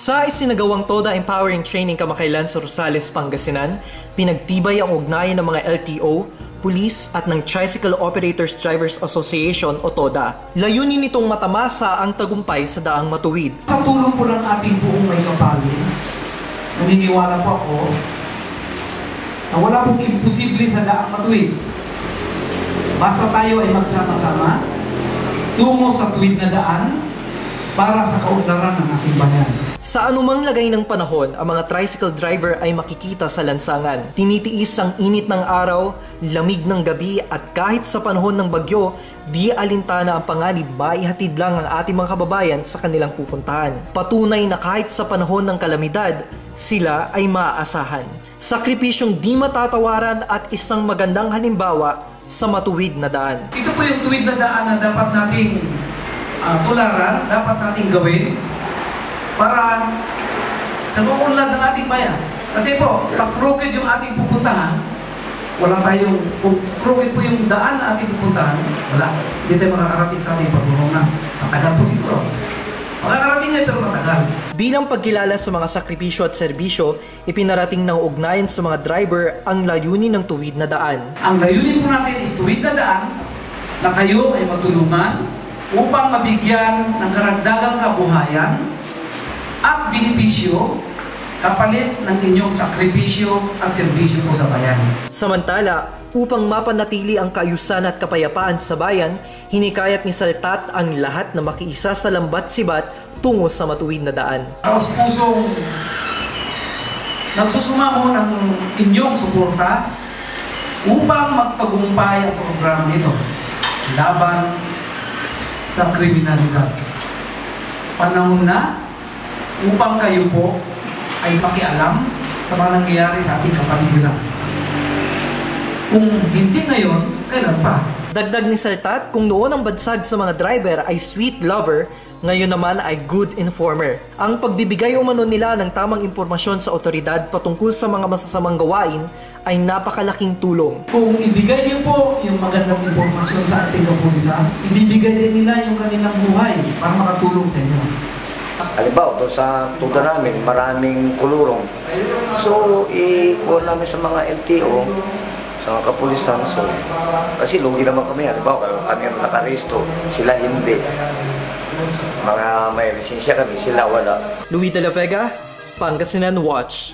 Sa isinagawang TODA Empowering Training kamakailan sa Rosales, Pangasinan, pinagtibay ang ugnayan ng mga LTO, pulis at ng Tricycle Operators Drivers Association o TODA. Layunin nitong matamasa ang tagumpay sa daang matuwid. Sa tulong po ng ating buong may kapali, naniniwala po ako na wala pong imposible sa daang matuwid. Basta tayo ay magsama-sama tungo sa tuwid na daan para sa kaunlaran ng ating bayan. Sa anumang lagay ng panahon, ang mga tricycle driver ay makikita sa lansangan. Tinitiis ang init ng araw, lamig ng gabi at kahit sa panahon ng bagyo, di alintana ang panganib maihatid lang ang ating mga kababayan sa kanilang pupuntahan. Patunay na kahit sa panahon ng kalamidad, sila ay maaasahan. Sakripisyong di matatawaran at isang magandang halimbawa sa matuwid na daan. Ito po yung tuwid na daan na dapat nating tularan, dapat nating gawin para sa uunlad ng ating bayan. Kasi po, pag crooked yung ating pupuntahan, wala tayong, kung crooked po yung daan na ating pupuntahan, wala. Hindi tayo makakarating sa ating pagmumuna. Matagal po siguro. Makakarating ngayon pero matagal. Bilang pagkilala sa mga sakripisyo at serbisyo, ipinarating ng ugnayan sa mga driver ang layunin ng tuwid na daan. Ang layunin po natin is tuwid na daan na kayo ay matulungan upang mabigyan ng karagdagang kabuhayan at benepisyo kapalit ng inyong sakripisyo at serbisyo po sa bayan. Samantala, upang mapanatili ang kaayusan at kapayapaan sa bayan, hinikayat ni Saltat ang lahat na makiisa sa lambat sibat tungo sa matuwid na daan. Taos pusong nagsusumamo ng inyong suporta upang magtagumpay ang programa nito laban sa kriminalidad. Panahon na upang kayo po ay pakialam sa mga nangyayari sa ating kapaligiran. Kung hindi ngayon, kailan pa? Dagdag ni Saltat, kung noon ang badsag sa mga driver ay sweet lover, ngayon naman ay good informer. Ang pagbibigay umano nila ng tamang impormasyon sa otoridad patungkol sa mga masasamang gawain ay napakalaking tulong. Kung ibigay niyo po yung magandang impormasyon sa ating kapulisan, ibibigay din nila yung kanilang buhay para makatulong sa inyo. Halimbawa, doon sa tuga namin, maraming kulurong. So, i-call namin sa mga LTO, sa mga kapulisan. So, kasi lugi naman kami. Halimbawa, kami ang nakaresto, sila hindi. Mga may lisensya kami, sila wala. Louie de la Vega, Pangasinan Watch.